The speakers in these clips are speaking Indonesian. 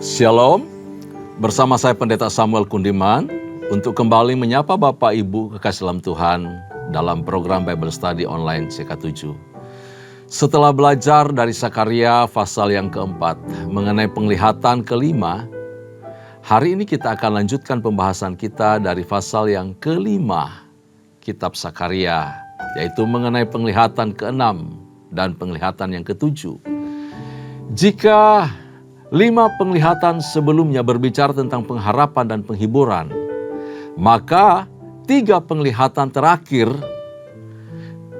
Shalom, bersama saya Pendeta Samuel Kundiman untuk kembali menyapa Bapak Ibu kekasih dalam Tuhan dalam program Bible Study Online CK7. Setelah belajar dari Sakaria pasal yang keempat mengenai penglihatan kelima, hari ini kita akan lanjutkan pembahasan kita dari pasal yang kelima kitab Sakaria, yaitu mengenai penglihatan keenam dan penglihatan yang ketujuh. Jika 5 penglihatan sebelumnya berbicara tentang pengharapan dan penghiburan, maka 3 penglihatan terakhir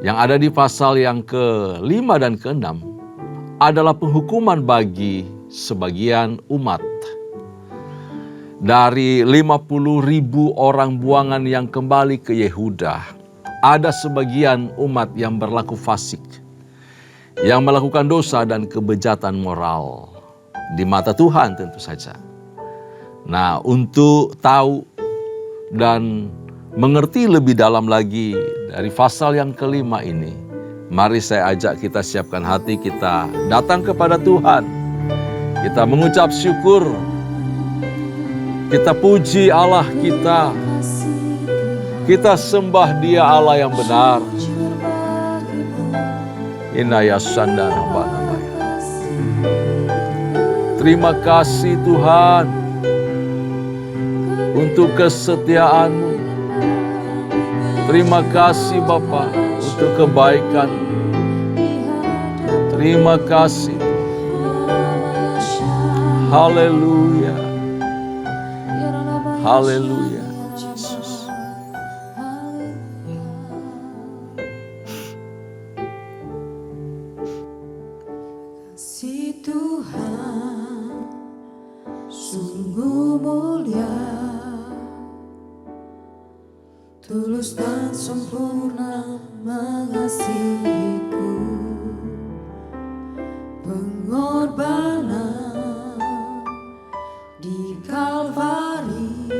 yang ada di pasal yang ke-5 dan ke-6 adalah penghukuman bagi sebagian umat. Dari 50.000 orang buangan yang kembali ke Yehuda, ada sebagian umat yang berlaku fasik, yang melakukan dosa dan kebejatan moral di mata Tuhan tentu saja. Nah, untuk tahu dan mengerti lebih dalam lagi dari pasal yang kelima ini, mari saya ajak kita siapkan hati kita, datang kepada Tuhan. Kita mengucap syukur, kita puji Allah kita sembah Dia Allah yang benar. Inaya sandana banabaya. Terima kasih Tuhan untuk kesetiaan-Mu. Terima kasih Bapa untuk kebaikan. Terima kasih. Haleluya. Haleluya. Yesus. Si Tuhan sungguh mulia, tulus dan sempurna mengasihiku. Pengorbanan di Kalvari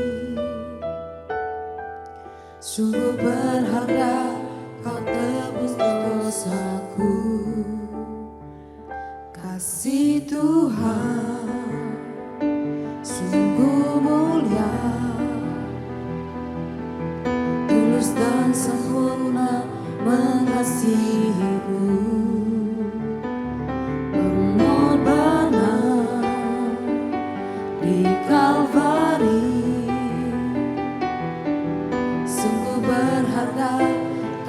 sungguh berharga, Kau tebus dosaku. Kasih Tuhan sungguh mulia, tulus dan sempurna mengasihiku. Pengorbanan di Kalvari sungguh berharga,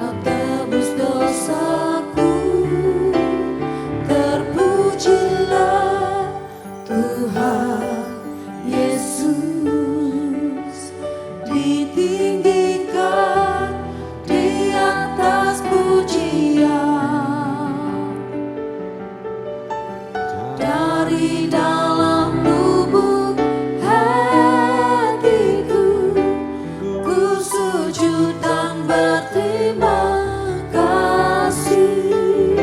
Kau tebus dosaku. Terpujilah Tuhan Yesus, ditinggikan di atas pujian. Dari dalam lubuk hatiku, ku sujud dan berterima kasih.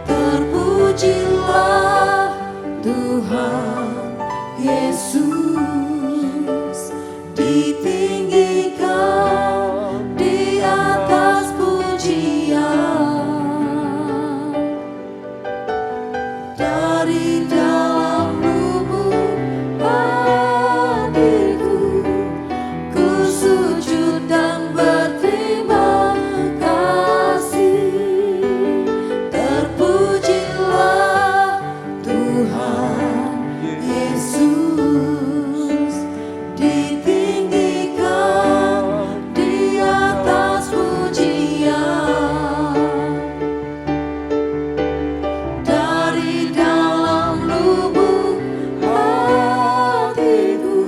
Terpujilah Tuhan Yesus, ditinggikan di atas pujian. Dari dalam lubuk hatiku, ku sujud dan berterima kasih. Terpujilah Tuhan Yesus, ditinggikan di atas pujian. Dari dalam lubuk hatiku,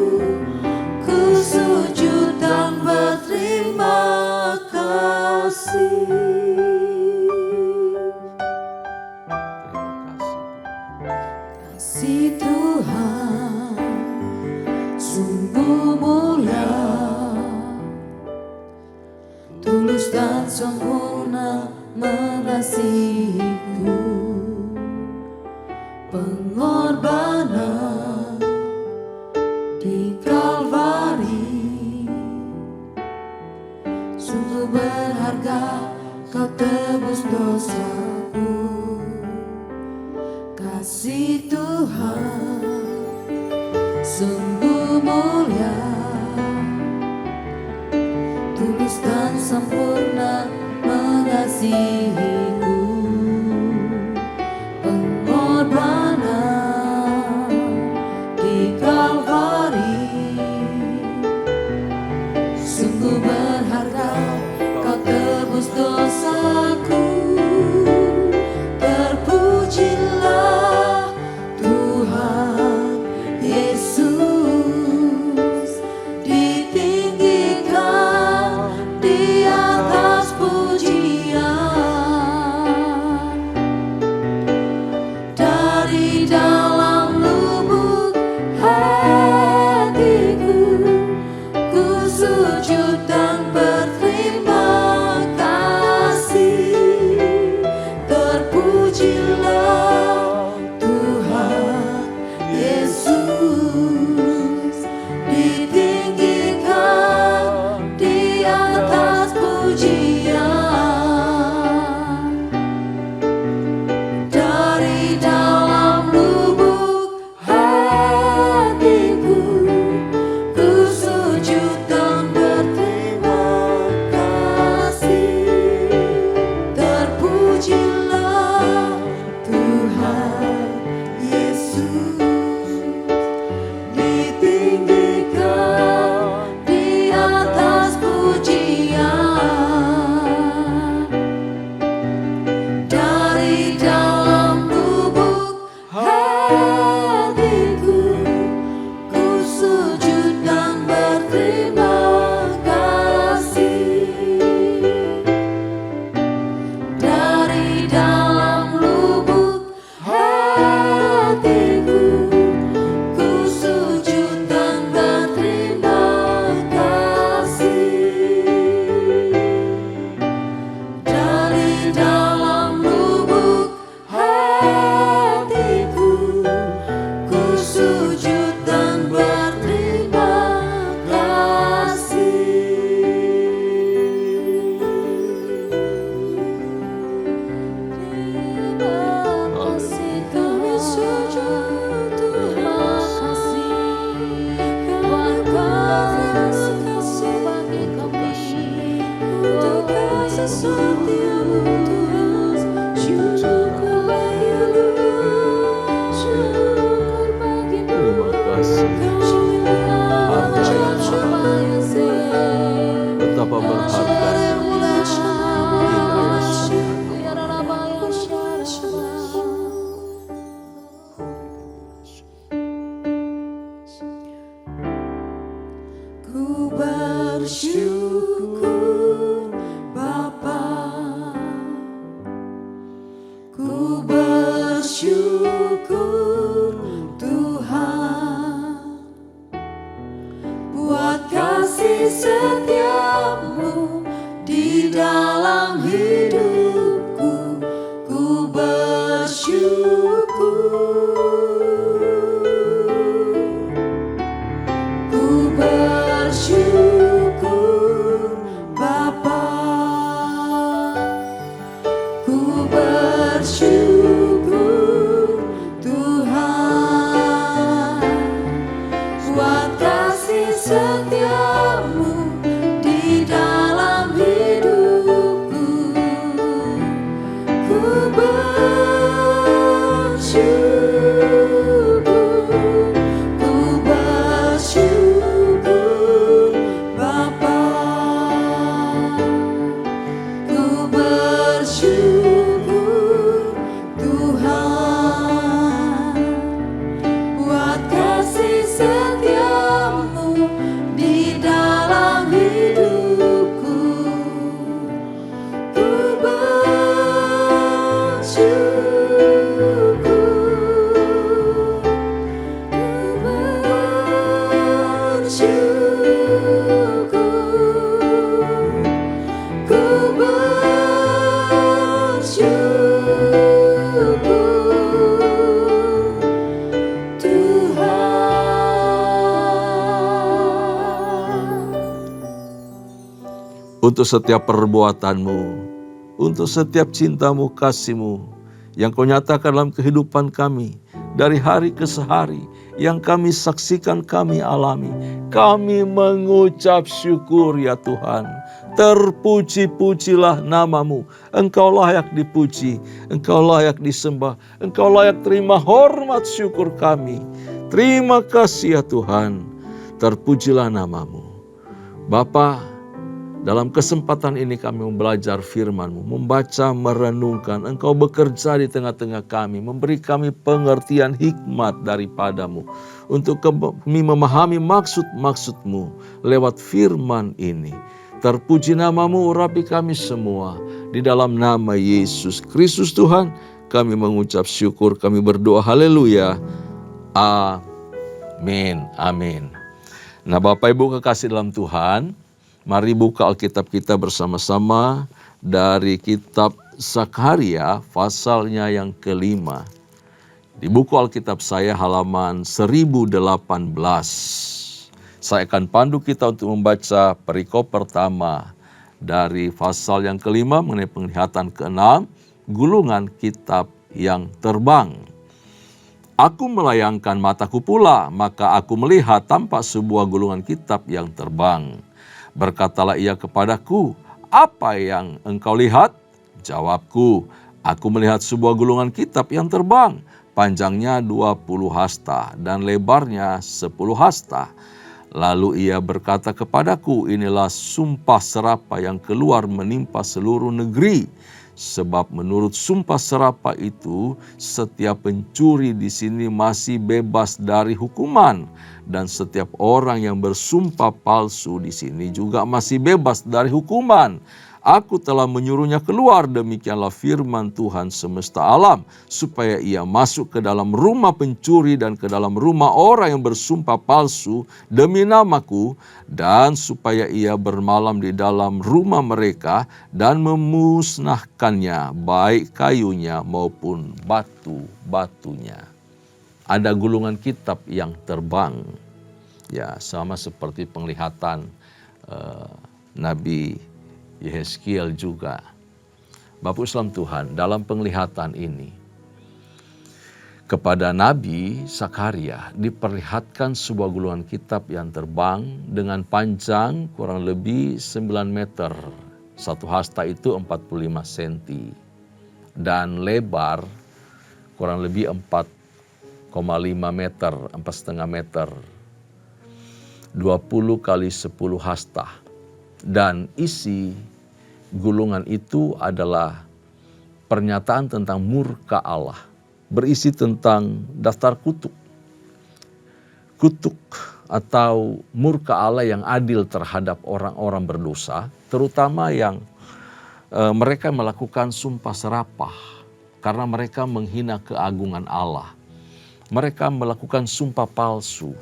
ku sujud dan berterima kasih. Kasih Tuhan sungguh mulia, tulus dan sempurna mengasihiku. Pengorbanan di Kalvari sungguh berharga, Kau tebus dosaku. Kasih Tuhan sungguh mulia, tulus dan sempurna mengasihiku. Pengorbanan di Kalvari sungguh berharga, kau tebus dosaku. Terpujilah Tuhan Yesus, ditinggikan di atas pujian. Dari dalam lubuk hatiku, ku sujud dan berterima kasih. Terpujilah Tuhan Yesus, ditinggikan di atas pujian. Dari dalam lubuk hatiku, ku sujud dan berterima kasih. Terpujilah Tuhan Yesus, ditinggikan di atas pujian. Dari dalam lubuk hatiku, ku sujud dan berterima kasih. Dari dalam lubuk hatiku, ku sujud dan berterima kasih. Dari dalam lubuk hatiku, ku sujud dan berterima kasih. Terima kasih, kami sujud, terima kasih. Kasih bagi kami, untuk kasih setiamu Tuhan. Syukur bagi-Mu, syukur bagi-Mu. Terima kasih. Betapa berharganya. Ku bersyukur Bapa, ku bersyukur Tuhan, buat kasih setiamu di dalam hidupku. Ku bersyukur, ku bersyukur Bapa, ku bersyukur Tuhan, buat kasih setiamu di dalam hidupku. Ku bersyukur, ku bersyukur Bapa, ku bersyukur Tuhan, buat kasih setiamu di dalam hidupku. Ku bersyukur, ku bersyukur Tuhan. Untuk setiap perbuatanmu, untuk setiap cintamu, kasihmu, yang kau nyatakan dalam kehidupan kami, dari hari ke hari, yang kami saksikan, kami alami. Kami mengucap syukur ya Tuhan. Terpuji-pujilah namamu. Engkau layak dipuji, Engkau layak disembah, Engkau layak terima hormat syukur kami. Terima kasih ya Tuhan. Terpujilah namamu. Bapa, dalam kesempatan ini kami belajar firman-Mu, membaca, merenungkan. Engkau bekerja di tengah-tengah kami, memberi kami pengertian hikmat daripadamu. Untuk kami memahami maksud-maksud-Mu lewat firman ini. Terpuji namamu, urapi kami semua. Di dalam nama Yesus Kristus Tuhan, kami mengucap syukur, kami berdoa haleluya. Amin, amin. Nah Bapak Ibu kekasih dalam Tuhan, mari buka Alkitab kita bersama-sama dari kitab Zakharia pasalnya yang kelima. Di buku Alkitab saya halaman 1018. Saya akan pandu kita untuk membaca perikop pertama dari pasal yang kelima mengenai penglihatan keenam, gulungan kitab yang terbang. Aku melayangkan mataku pula, maka aku melihat tampak sebuah gulungan kitab yang terbang. Berkatalah ia kepadaku, apa yang engkau lihat? Jawabku, aku melihat sebuah gulungan kitab yang terbang. Panjangnya 20 hasta dan lebarnya 10 hasta. Lalu ia berkata kepadaku, inilah sumpah serapa yang keluar menimpa seluruh negeri. Sebab menurut sumpah serapa itu, setiap pencuri di sini masih bebas dari hukuman. Dan setiap orang yang bersumpah palsu di sini juga masih bebas dari hukuman. Aku telah menyuruhnya keluar, demikianlah firman Tuhan semesta alam, supaya ia masuk ke dalam rumah pencuri dan ke dalam rumah orang yang bersumpah palsu demi namaku, dan supaya ia bermalam di dalam rumah mereka dan memusnahkannya, baik kayunya maupun batu-batunya. Ada gulungan kitab yang terbang, ya sama seperti penglihatan Nabi Yehezkiel juga. Bapak Islam Tuhan, dalam penglihatan ini kepada Nabi Zakharia diperlihatkan sebuah gulungan kitab yang terbang dengan panjang kurang lebih 9 meter. Satu hasta itu 45 cm. Dan lebar kurang lebih 4,5 meter, 4,5 meter. 20 kali 10 hasta. Dan isi gulungan itu adalah pernyataan tentang murka Allah. Berisi tentang daftar kutuk. Kutuk atau murka Allah yang adil terhadap orang-orang berdosa. Terutama yang mereka melakukan sumpah serapah. Karena mereka menghina keagungan Allah. Mereka melakukan sumpah palsu.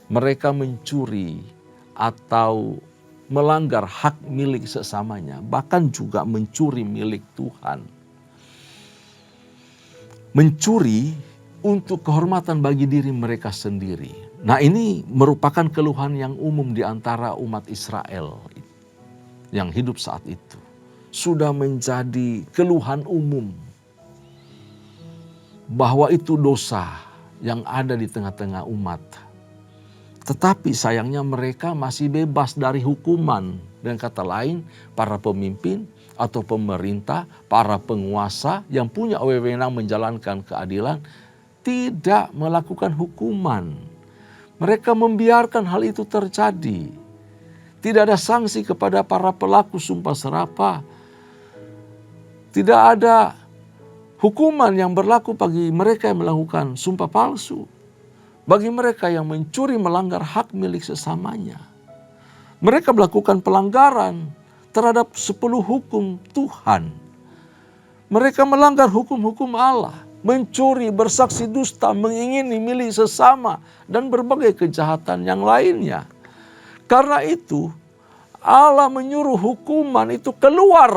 Mereka mencuri atau melanggar hak milik sesamanya, bahkan juga mencuri milik Tuhan. Mencuri untuk kehormatan bagi diri mereka sendiri. Nah, ini merupakan keluhan yang umum di antara umat Israel yang hidup saat itu. Sudah menjadi keluhan umum bahwa itu dosa yang ada di tengah-tengah umat. Tetapi sayangnya mereka masih bebas dari hukuman. Dengan kata lain, para pemimpin atau pemerintah, para penguasa yang punya wewenang menjalankan keadilan tidak melakukan hukuman. Mereka membiarkan hal itu terjadi. Tidak ada sanksi kepada para pelaku sumpah serapah. Tidak ada hukuman yang berlaku bagi mereka yang melakukan sumpah palsu. Bagi mereka yang mencuri melanggar hak milik sesamanya. Mereka melakukan pelanggaran terhadap 10 hukum Tuhan. Mereka melanggar hukum-hukum Allah. Mencuri, bersaksi dusta, mengingini milik sesama, dan berbagai kejahatan yang lainnya. Karena itu Allah menyuruh hukuman itu keluar.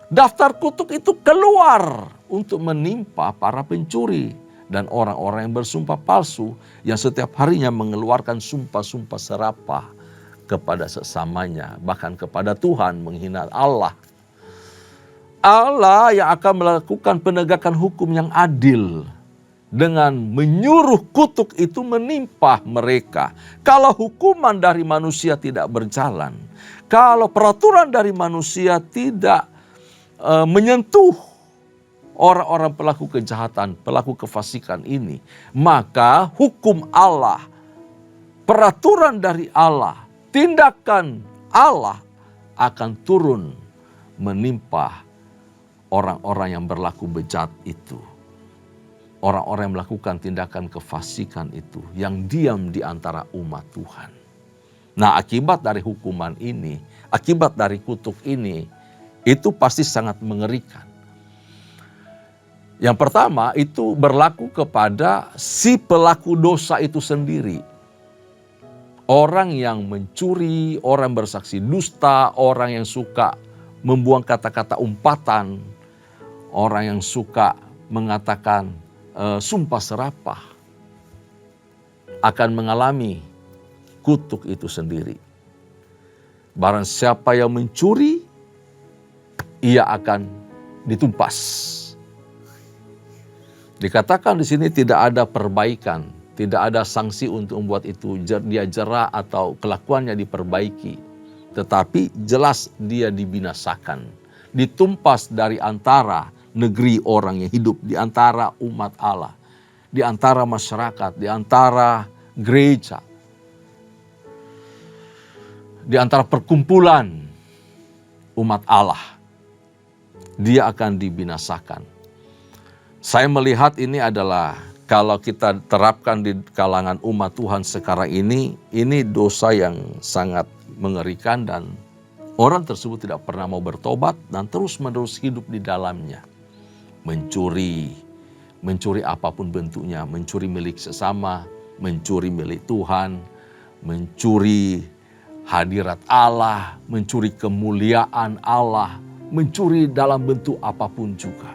Daftar kutuk itu keluar untuk menimpa para pencuri dan orang-orang yang bersumpah palsu yang setiap harinya mengeluarkan sumpah-sumpah serapah kepada sesamanya, bahkan kepada Tuhan, menghina Allah. Allah yang akan melakukan penegakan hukum yang adil dengan menyuruh kutuk itu menimpa mereka. Kalau hukuman dari manusia tidak berjalan, kalau peraturan dari manusia tidak menyentuh orang-orang pelaku kejahatan, pelaku kefasikan ini, maka hukum Allah, peraturan dari Allah, tindakan Allah akan turun menimpa orang-orang yang berlaku bejat itu. Orang-orang yang melakukan tindakan kefasikan itu, yang diam di antara umat Tuhan. Nah, akibat dari hukuman ini, akibat dari kutuk ini, itu pasti sangat mengerikan. Yang pertama itu berlaku kepada si pelaku dosa itu sendiri. Orang yang mencuri, orang bersaksi dusta, orang yang suka membuang kata-kata umpatan, orang yang suka mengatakan sumpah serapah, akan mengalami kutuk itu sendiri. Barang siapa yang mencuri, ia akan ditumpas. Dikatakan di sini tidak ada perbaikan, tidak ada sanksi untuk membuat itu dia jera atau kelakuannya diperbaiki. Tetapi jelas dia dibinasakan, ditumpas dari antara negeri orang yang hidup, di antara umat Allah, di antara masyarakat, di antara gereja, di antara perkumpulan umat Allah. Dia akan dibinasakan. Saya melihat ini adalah, kalau kita terapkan di kalangan umat Tuhan sekarang ini dosa yang sangat mengerikan dan orang tersebut tidak pernah mau bertobat dan terus-menerus hidup di dalamnya. Mencuri apapun bentuknya, mencuri milik sesama, mencuri milik Tuhan, mencuri hadirat Allah, mencuri kemuliaan Allah, mencuri dalam bentuk apapun juga.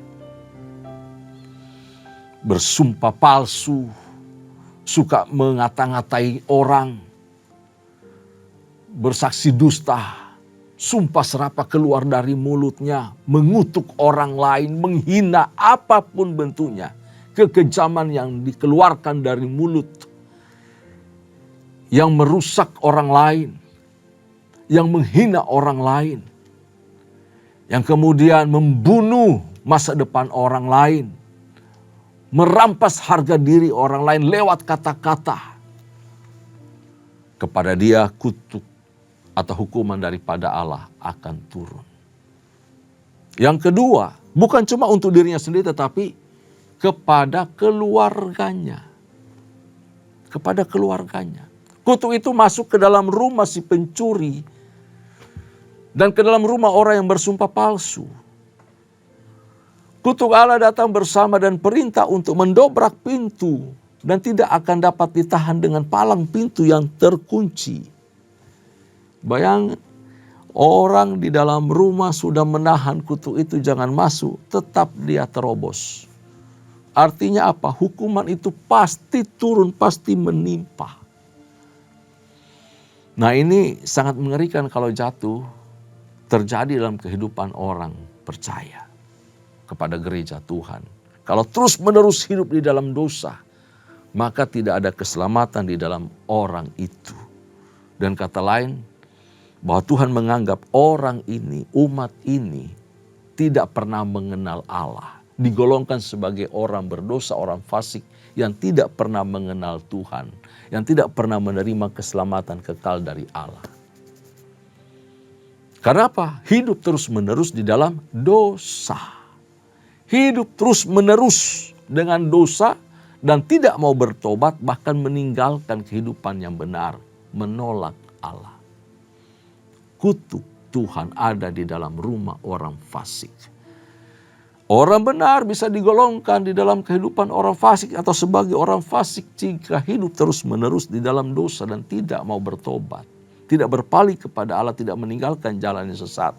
Bersumpah palsu, suka mengata-ngatai orang, bersaksi dusta, sumpah serapah keluar dari mulutnya, mengutuk orang lain, menghina apapun bentuknya, kekejaman yang dikeluarkan dari mulut, yang merusak orang lain, yang menghina orang lain, yang kemudian membunuh masa depan orang lain, merampas harga diri orang lain lewat kata-kata. Kepada dia kutuk atau hukuman daripada Allah akan turun. Yang kedua, bukan cuma untuk dirinya sendiri tetapi kepada keluarganya. Kepada keluarganya. Kutuk itu masuk ke dalam rumah si pencuri dan ke dalam rumah orang yang bersumpah palsu. Kutuk Allah datang bersama dan perintah untuk mendobrak pintu dan tidak akan dapat ditahan dengan palang pintu yang terkunci. Bayangkan, orang di dalam rumah sudah menahan kutuk itu jangan masuk, tetap dia terobos. Artinya apa? Hukuman itu pasti turun, pasti menimpa. Nah, ini sangat mengerikan kalau jatuh terjadi dalam kehidupan orang percaya kepada gereja Tuhan. Kalau terus-menerus hidup di dalam dosa, maka tidak ada keselamatan di dalam orang itu. Dan kata lain, bahwa Tuhan menganggap orang ini, umat ini, tidak pernah mengenal Allah. Digolongkan sebagai orang berdosa, orang fasik yang tidak pernah mengenal Tuhan, yang tidak pernah menerima keselamatan kekal dari Allah. Karena apa? Hidup terus-menerus di dalam dosa. Hidup terus-menerus dengan dosa dan tidak mau bertobat, bahkan meninggalkan kehidupan yang benar, menolak Allah. Kutuk Tuhan ada di dalam rumah orang fasik. Orang benar bisa digolongkan di dalam kehidupan orang fasik atau sebagai orang fasik jika hidup terus-menerus di dalam dosa dan tidak mau bertobat, tidak berpaling kepada Allah, tidak meninggalkan jalan yang sesat.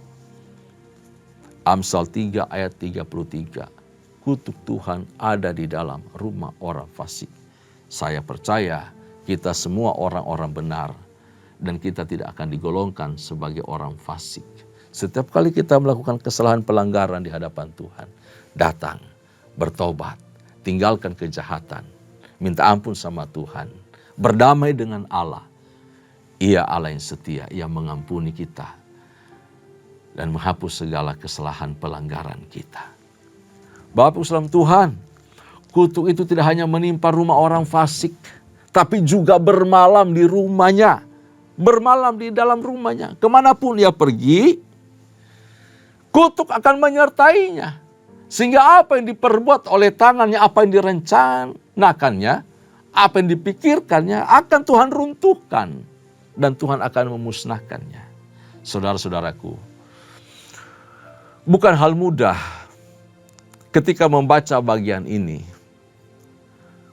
Amsal 3 ayat 33. Kutuk Tuhan ada di dalam rumah orang fasik. Saya percaya kita semua orang-orang benar dan kita tidak akan digolongkan sebagai orang fasik. Setiap kali kita melakukan kesalahan pelanggaran di hadapan Tuhan, datang, bertobat, tinggalkan kejahatan, minta ampun sama Tuhan, berdamai dengan Allah. Ia Allah yang setia, Ia mengampuni kita dan menghapus segala kesalahan pelanggaran kita. Bapak Islam Tuhan, kutuk itu tidak hanya menimpa rumah orang fasik, tapi juga bermalam di rumahnya, bermalam di dalam rumahnya. Kemanapun ia pergi, kutuk akan menyertainya. Sehingga apa yang diperbuat oleh tangannya, apa yang direncanakannya, apa yang dipikirkannya akan Tuhan runtuhkan. Dan Tuhan akan memusnahkannya. Saudara-saudaraku, bukan hal mudah ketika membaca bagian ini.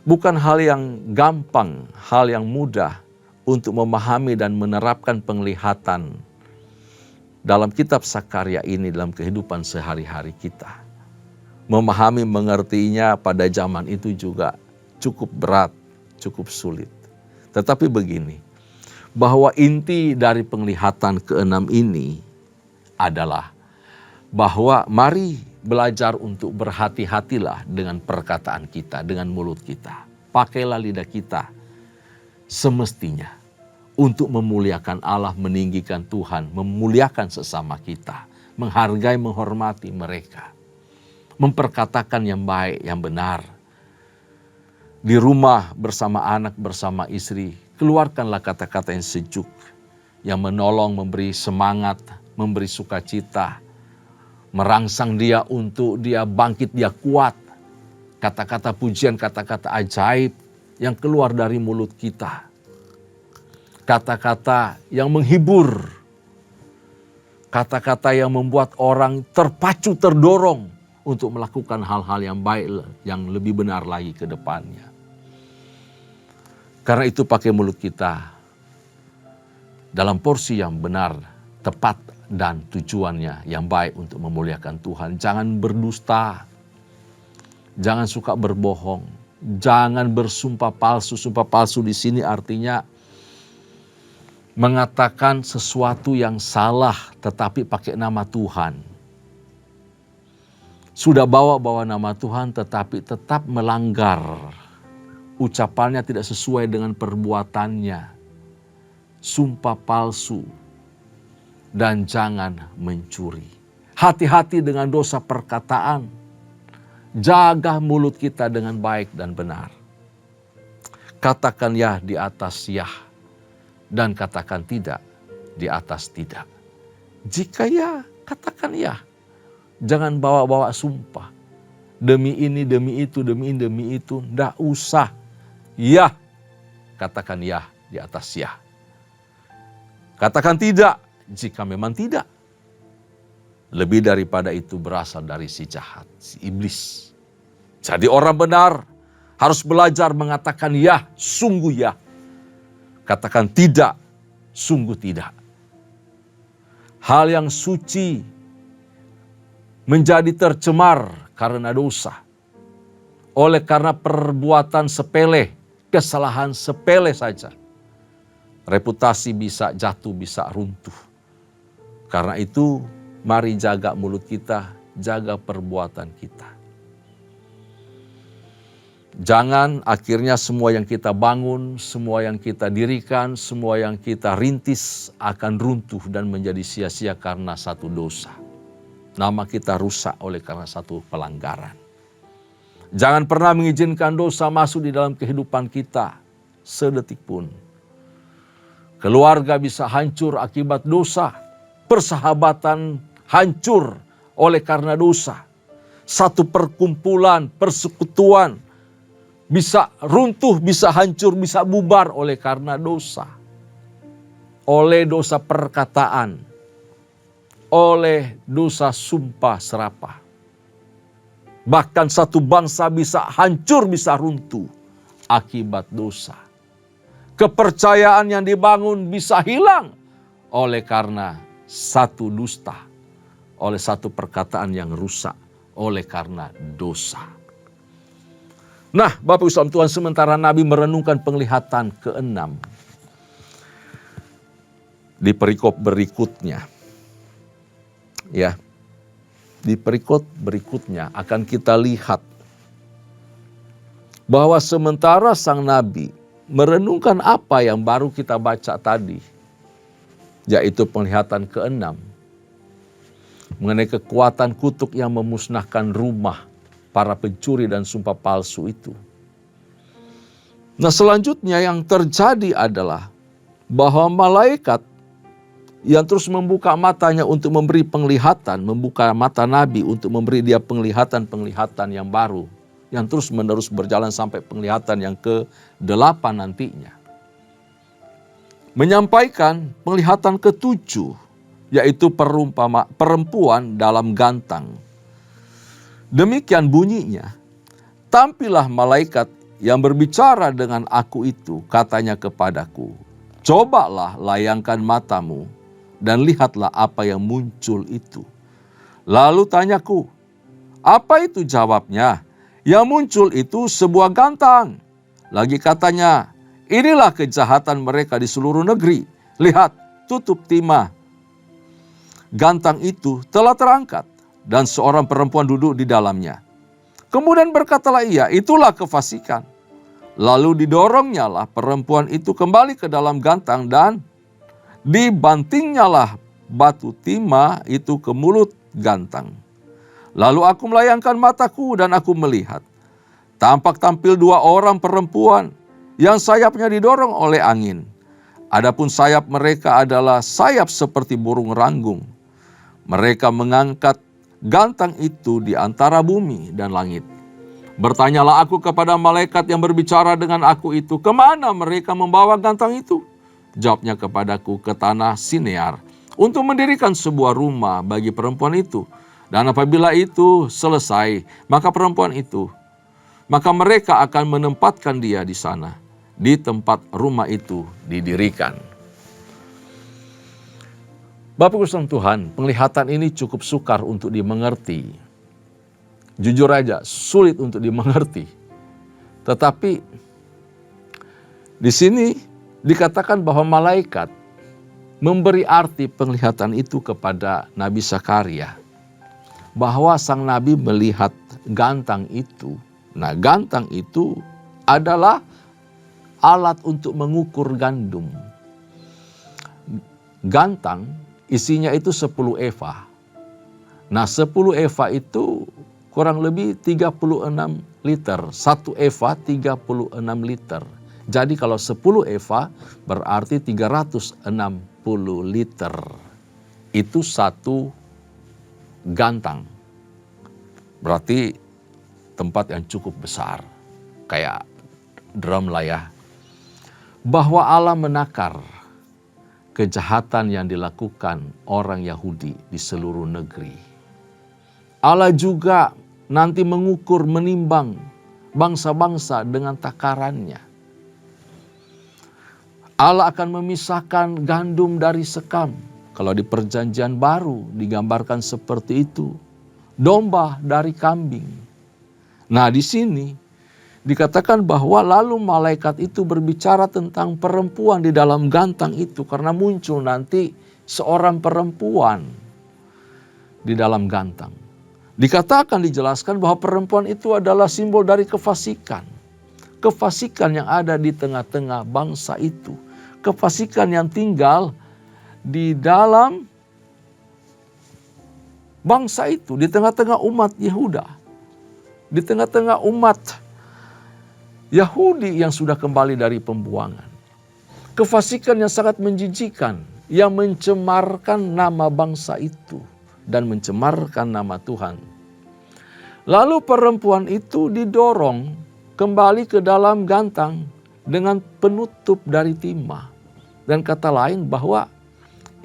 Bukan hal yang gampang, hal yang mudah untuk memahami dan menerapkan penglihatan dalam kitab Sakarya ini dalam kehidupan sehari-hari kita. Memahami, mengertinya pada zaman itu juga cukup berat, cukup sulit. Tetapi begini, bahwa inti dari penglihatan keenam ini adalah bahwa mari belajar untuk berhati-hatilah dengan perkataan kita, dengan mulut kita. Pakailah lidah kita semestinya untuk memuliakan Allah, meninggikan Tuhan, memuliakan sesama kita, menghargai, menghormati mereka, memperkatakan yang baik, yang benar. Di rumah bersama anak, bersama istri, keluarkanlah kata-kata yang sejuk, yang menolong, memberi semangat, memberi sukacita, merangsang dia untuk dia bangkit, dia kuat. Kata-kata pujian, kata-kata ajaib yang keluar dari mulut kita. Kata-kata yang menghibur. Kata-kata yang membuat orang terpacu, terdorong untuk melakukan hal-hal yang baik, yang lebih benar lagi ke depannya. Karena itu pakai mulut kita dalam porsi yang benar, tepat, dan tujuannya yang baik untuk memuliakan Tuhan. Jangan berdusta, jangan suka berbohong, jangan bersumpah palsu. Sumpah palsu di sini artinya mengatakan sesuatu yang salah tetapi pakai nama Tuhan. Sudah bawa nama Tuhan tetapi tetap melanggar. Ucapannya tidak sesuai dengan perbuatannya. Sumpah palsu. Dan jangan mencuri. Hati-hati dengan dosa perkataan. Jaga mulut kita dengan baik dan benar. Katakan ya di atas ya. Dan katakan tidak di atas tidak. Jika ya, katakan ya. Jangan bawa-bawa sumpah. Demi ini, demi itu, demi ini, demi itu. Nggak usah. Ya, katakan ya di atas ya. Katakan tidak jika memang tidak. Lebih daripada itu berasal dari si jahat, si iblis. Jadi orang benar harus belajar mengatakan ya, sungguh ya. Katakan tidak, sungguh tidak. Hal yang suci menjadi tercemar karena dosa. Oleh karena perbuatan sepele, kesalahan sepele saja. Reputasi bisa jatuh, bisa runtuh. Karena itu mari jaga mulut kita, jaga perbuatan kita. Jangan akhirnya semua yang kita bangun, semua yang kita dirikan, semua yang kita rintis akan runtuh dan menjadi sia-sia karena satu dosa. Nama kita rusak oleh karena satu pelanggaran. Jangan pernah mengizinkan dosa masuk di dalam kehidupan kita sedetik pun. Keluarga bisa hancur akibat dosa. Persahabatan hancur oleh karena dosa. Satu perkumpulan, persekutuan bisa runtuh, bisa hancur, bisa bubar oleh karena dosa. Oleh dosa perkataan. Oleh dosa sumpah serapah. Bahkan satu bangsa bisa hancur, bisa runtuh akibat dosa. Kepercayaan yang dibangun bisa hilang oleh karena satu dusta, oleh satu perkataan yang rusak, oleh karena dosa. Nah, Bapak Ibu Saudara Tuhan, sementara Nabi merenungkan penglihatan keenam di perikop berikutnya, ya, di perikop berikutnya akan kita lihat bahwa sementara sang nabi merenungkan apa yang baru kita baca tadi, yaitu penglihatan ke-6, mengenai kekuatan kutuk yang memusnahkan rumah para pencuri dan sumpah palsu itu. Nah, selanjutnya yang terjadi adalah bahwa malaikat yang terus membuka matanya untuk memberi penglihatan, membuka mata nabi untuk memberi dia penglihatan-penglihatan yang baru, yang terus menerus berjalan sampai penglihatan yang ke-8 nantinya. Menyampaikan penglihatan ke-7, yaitu perempuan dalam gantang. Demikian bunyinya, tampillah malaikat yang berbicara dengan aku itu, katanya kepadaku, cobalah layangkan matamu dan lihatlah apa yang muncul itu. Lalu tanyaku, apa itu jawabnya? Yang muncul itu sebuah gantang. Lagi katanya, inilah kejahatan mereka di seluruh negeri. Lihat, tutup timah. Gantang itu telah terangkat dan seorang perempuan duduk di dalamnya. Kemudian berkatalah ia, itulah kefasikan. Lalu didorongnya lah perempuan itu kembali ke dalam gantang dan dibantingnyalah batu timah itu ke mulut gantang. Lalu aku melayangkan mataku dan aku melihat. Tampak tampil 2 orang perempuan yang sayapnya didorong oleh angin. Adapun sayap mereka adalah sayap seperti burung ranggung. Mereka mengangkat gantang itu di antara bumi dan langit. Bertanyalah aku kepada malaikat yang berbicara dengan aku itu, kemana mereka membawa gantang itu? Jawabnya kepadaku, ke tanah Sinear, untuk mendirikan sebuah rumah bagi perempuan itu. Dan apabila itu selesai, maka mereka akan menempatkan dia di sana, di tempat rumah itu didirikan. Bapak Ibu Tuhan, penglihatan ini cukup sukar untuk dimengerti. Jujur aja, sulit untuk dimengerti. Tetapi di sini dikatakan bahwa malaikat memberi arti penglihatan itu kepada Nabi Zakaria. Bahwa sang nabi melihat gantang itu. Nah, gantang itu adalah alat untuk mengukur gandum. Gantang isinya itu 10 eva. Nah, 10 eva itu kurang lebih 36 liter. 1 eva 36 liter. Jadi kalau 10 eva berarti 360 liter. Itu satu gantang. Berarti tempat yang cukup besar. Kayak drum lah ya. Bahwa Allah menakar kejahatan yang dilakukan orang Yahudi di seluruh negeri. Allah juga nanti mengukur, menimbang bangsa-bangsa dengan takarannya. Allah akan memisahkan gandum dari sekam. Kalau di perjanjian baru digambarkan seperti itu. Domba dari kambing. Nah, di sini dikatakan bahwa lalu malaikat itu berbicara tentang perempuan di dalam gantang itu. Karena muncul nanti seorang perempuan di dalam gantang. Dikatakan, dijelaskan bahwa perempuan itu adalah simbol dari kefasikan. Kefasikan yang ada di tengah-tengah bangsa itu. Kefasikan yang tinggal di dalam bangsa itu. Di tengah-tengah umat Yehuda. Di tengah-tengah umat Yahudi yang sudah kembali dari pembuangan. Kefasikan yang sangat menjijikan. Yang mencemarkan nama bangsa itu. Dan mencemarkan nama Tuhan. Lalu perempuan itu didorong kembali ke dalam gantang dengan penutup dari timah. Dan kata lain bahwa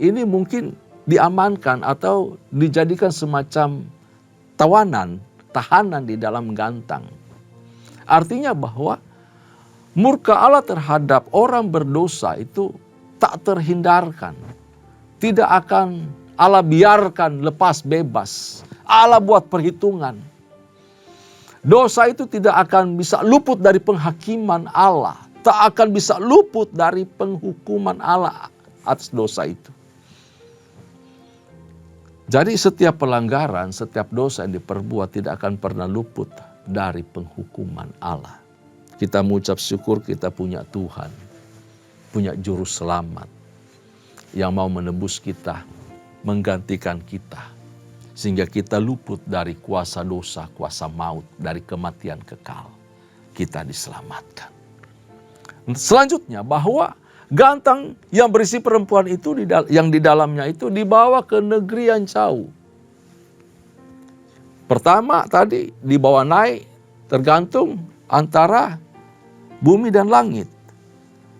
ini mungkin diamankan atau dijadikan semacam tahanan di dalam gantang. Artinya bahwa murka Allah terhadap orang berdosa itu tak terhindarkan. Tidak akan Allah biarkan lepas bebas. Allah buat perhitungan. Dosa itu tidak akan bisa luput dari penghakiman Allah. Tak akan bisa luput dari penghukuman Allah atas dosa itu. Jadi setiap pelanggaran, setiap dosa yang diperbuat tidak akan pernah luput dari penghukuman Allah. kita mengucap syukur kita punya Tuhan, punya juru selamat yang mau menebus kita, menggantikan kita, sehingga kita luput dari kuasa dosa, kuasa maut, dari kematian kekal. Kita diselamatkan. Selanjutnya bahwa gantang yang berisi perempuan itu yang di dalamnya itu dibawa ke negeri yang jauh. Pertama tadi dibawa naik tergantung antara bumi dan langit.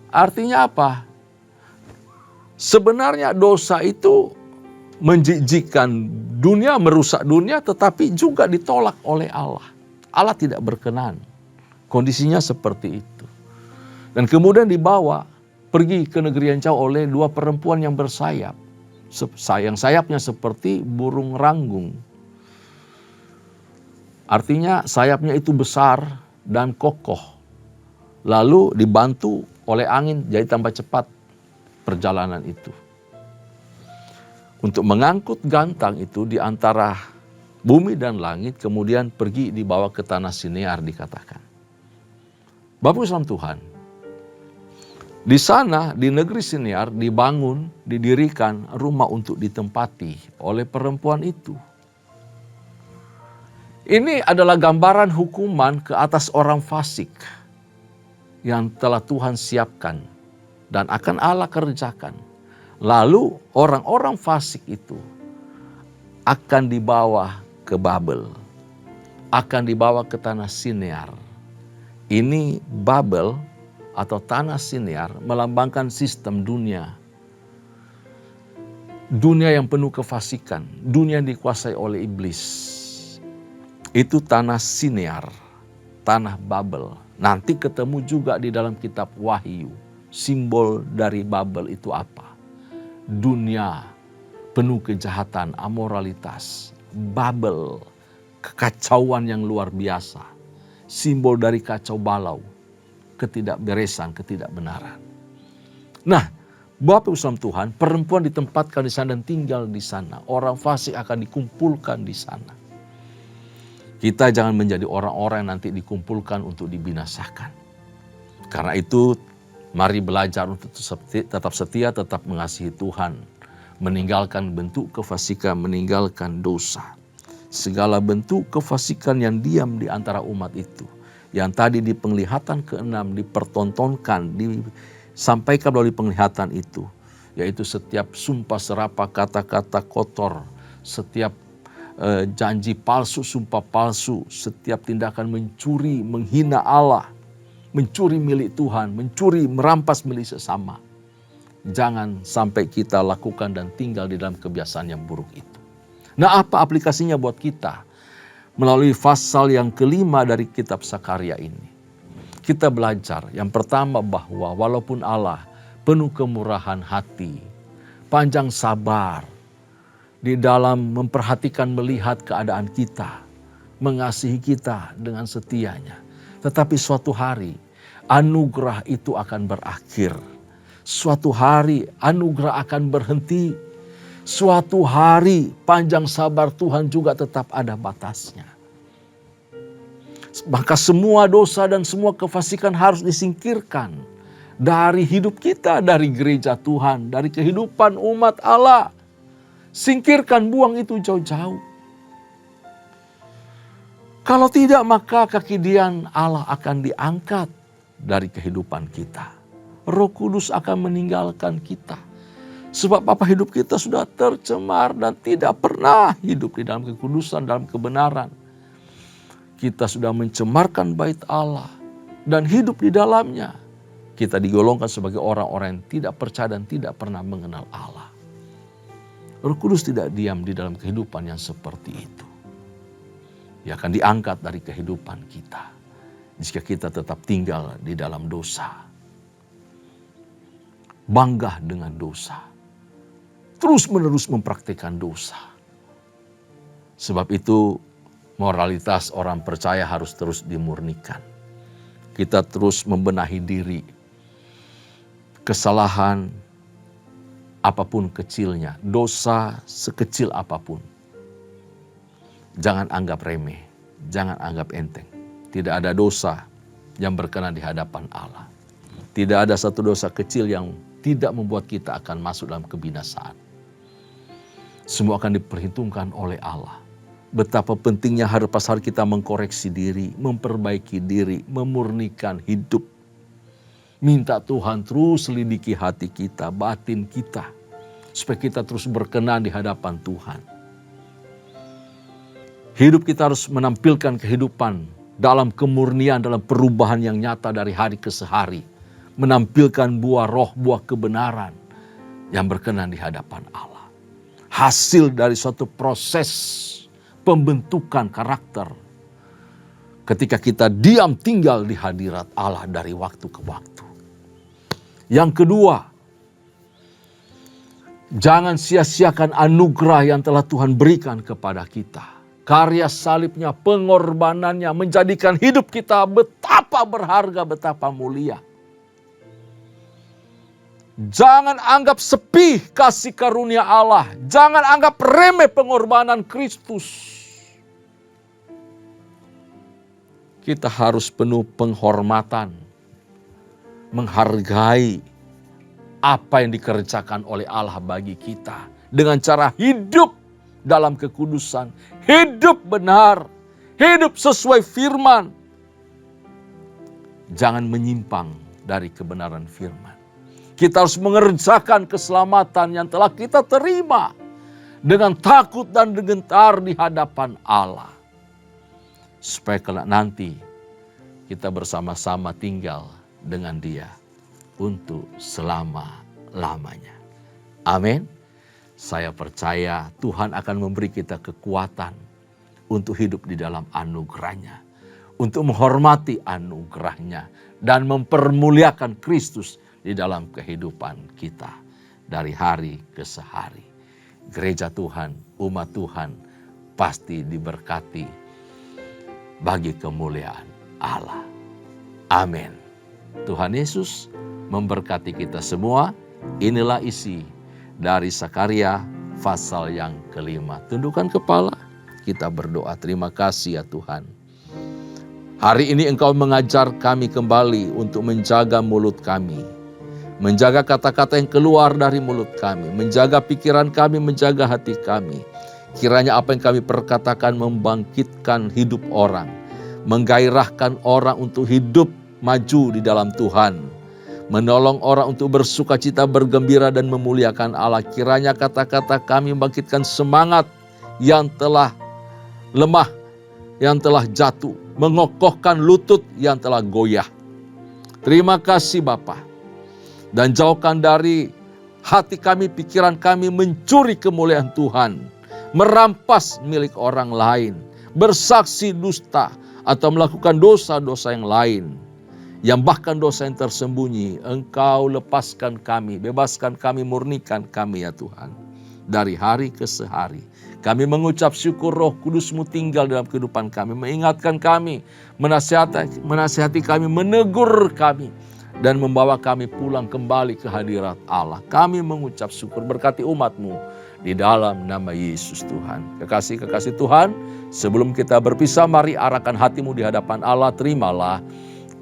Artinya apa? Sebenarnya dosa itu menjijikkan dunia, merusak dunia, tetapi juga ditolak oleh Allah. Allah tidak berkenan. Kondisinya seperti itu. Dan kemudian dibawa pergi ke negeri yang jauh oleh dua perempuan yang bersayap. Sayapnya seperti burung ranggung. Artinya sayapnya itu besar dan kokoh. Lalu dibantu oleh angin jadi tambah cepat perjalanan itu. Untuk mengangkut gantang itu di antara bumi dan langit, kemudian pergi dibawa ke tanah Sinear dikatakan. Bapak Islam Tuhan, di sana di negeri Sinear dibangun, didirikan rumah untuk ditempati oleh perempuan itu. Ini adalah gambaran hukuman ke atas orang fasik yang telah Tuhan siapkan dan akan Allah kerjakan. Lalu orang-orang fasik itu akan dibawa ke Babel, akan dibawa ke tanah Sinear. Ini Babel atau tanah Sinear melambangkan sistem dunia. Dunia yang penuh kefasikan, dunia yang dikuasai oleh iblis. Itu tanah Sinear, tanah Babel. Nanti ketemu juga di dalam kitab Wahyu. Simbol dari Babel itu apa? Dunia penuh kejahatan, amoralitas. Babel, kekacauan yang luar biasa. Simbol dari kacau balau, ketidakberesan, ketidakbenaran. Nah, Bapak Islam Tuhan, perempuan ditempatkan di sana dan tinggal di sana. Orang fasik akan dikumpulkan di sana. Kita jangan menjadi orang-orang yang nanti dikumpulkan untuk dibinasakan. Karena itu, mari belajar untuk tetap setia, tetap mengasihi Tuhan. Meninggalkan bentuk kefasikan, meninggalkan dosa. Segala bentuk kefasikan yang diam di antara umat itu. Yang tadi di penglihatan ke-6 dipertontonkan, disampaikan melalui penglihatan itu. Yaitu setiap sumpah serapah, kata-kata kotor, setiap janji palsu, sumpah palsu, setiap tindakan mencuri, menghina Allah, mencuri milik Tuhan, mencuri, merampas milik sesama. Jangan sampai kita lakukan dan tinggal di dalam kebiasaan yang buruk itu. Nah, apa aplikasinya buat kita? Melalui pasal yang kelima dari kitab Sakarya ini. Kita belajar yang pertama bahwa walaupun Allah penuh kemurahan hati, panjang sabar, di dalam memperhatikan melihat keadaan kita, mengasihi kita dengan setianya. Tetapi suatu hari anugerah itu akan berakhir. Suatu hari anugerah akan berhenti. Suatu hari panjang sabar Tuhan juga tetap ada batasnya. Maka semua dosa dan semua kefasikan harus disingkirkan dari hidup kita, dari gereja Tuhan, dari kehidupan umat Allah. Singkirkan, buang itu jauh-jauh. Kalau tidak, maka kekidian Allah akan diangkat dari kehidupan kita. Roh Kudus akan meninggalkan kita. Sebab apa, hidup kita sudah tercemar dan tidak pernah hidup di dalam kekudusan, dalam kebenaran. Kita sudah mencemarkan bait Allah dan hidup di dalamnya. Kita digolongkan sebagai orang-orang yang tidak percaya dan tidak pernah mengenal Allah. Roh Kudus tidak diam di dalam kehidupan yang seperti itu. Dia akan diangkat dari kehidupan kita jika kita tetap tinggal di dalam dosa. Bangga dengan dosa. Terus-menerus mempraktikkan dosa. Sebab itu moralitas orang percaya harus terus dimurnikan. Kita terus membenahi diri. Kesalahan apapun kecilnya, dosa sekecil apapun. Jangan anggap remeh, jangan anggap enteng. Tidak ada dosa yang berkenan di hadapan Allah. Tidak ada satu dosa kecil yang tidak membuat kita akan masuk dalam kebinasaan. Semua akan diperhitungkan oleh Allah. Betapa pentingnya hari pas hari kita mengkoreksi diri, memperbaiki diri, memurnikan hidup. Minta Tuhan terus selidiki hati kita, batin kita, supaya kita terus berkenan di hadapan Tuhan. Hidup kita harus menampilkan kehidupan dalam kemurnian, dalam perubahan yang nyata dari hari ke hari. Menampilkan buah roh, buah kebenaran yang berkenan di hadapan Allah. Hasil dari suatu proses pembentukan karakter ketika kita diam tinggal di hadirat Allah dari waktu ke waktu. Yang kedua, jangan sia-siakan anugerah yang telah Tuhan berikan kepada kita. Karya salibnya, pengorbanannya menjadikan hidup kita betapa berharga, betapa mulia. Jangan anggap sepi kasih karunia Allah. Jangan anggap remeh pengorbanan Kristus. Kita harus penuh penghormatan, menghargai apa yang dikerjakan oleh Allah bagi kita. Dengan cara hidup dalam kekudusan, hidup benar, hidup sesuai firman. Jangan menyimpang dari kebenaran firman. Kita harus mengerjakan keselamatan yang telah kita terima dengan takut dan gentar di hadapan Allah. Supaya kelak nanti kita bersama-sama tinggal dengan Dia untuk selama-lamanya. Amin. Saya percaya Tuhan akan memberi kita kekuatan untuk hidup di dalam anugerah-Nya, untuk menghormati anugerah-Nya dan mempermuliakan Kristus di dalam kehidupan kita dari hari ke hari. Gereja Tuhan, umat Tuhan pasti diberkati bagi kemuliaan Allah. Amin. Tuhan Yesus memberkati kita semua. Inilah isi dari Sakaria pasal yang kelima. Tundukkan kepala, kita berdoa. Terima kasih ya Tuhan. Hari ini Engkau mengajar kami kembali untuk menjaga mulut kami. Menjaga kata-kata yang keluar dari mulut kami. Menjaga pikiran kami, menjaga hati kami. Kiranya apa yang kami perkatakan membangkitkan hidup orang. Menggairahkan orang untuk hidup maju di dalam Tuhan. Menolong orang untuk bersuka cita, bergembira dan memuliakan Allah. Kiranya kata-kata kami membangkitkan semangat yang telah lemah, yang telah jatuh. Mengokohkan lutut yang telah goyah. Terima kasih Bapa. Dan jauhkan dari hati kami, pikiran kami mencuri kemuliaan Tuhan. Merampas milik orang lain. Bersaksi dusta atau melakukan dosa-dosa yang lain. Yang bahkan dosa yang tersembunyi. Engkau lepaskan kami, bebaskan kami, murnikan kami ya Tuhan. Dari hari ke hari. Kami mengucap syukur Roh Kudus-Mu tinggal dalam kehidupan kami. Mengingatkan kami, menasihati kami, menegur kami. Dan membawa kami pulang kembali ke hadirat Allah. Kami mengucap syukur, berkati umat-Mu di dalam nama Yesus Tuhan. Kekasih-kekasih Tuhan, sebelum kita berpisah, mari arahkan hatimu di hadapan Allah. Terimalah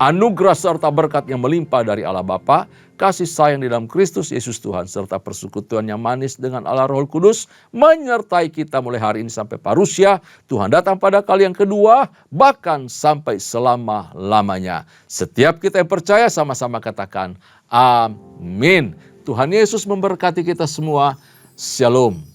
anugerah serta berkat yang melimpah dari Allah Bapa, kasih sayang di dalam Kristus Yesus Tuhan, serta persekutuan yang manis dengan Allah Roh Kudus, menyertai kita mulai hari ini sampai parusia. Tuhan datang pada kali yang kedua, bahkan sampai selama-lamanya. Setiap kita yang percaya sama-sama katakan, amin. Tuhan Yesus memberkati kita semua. Shalom.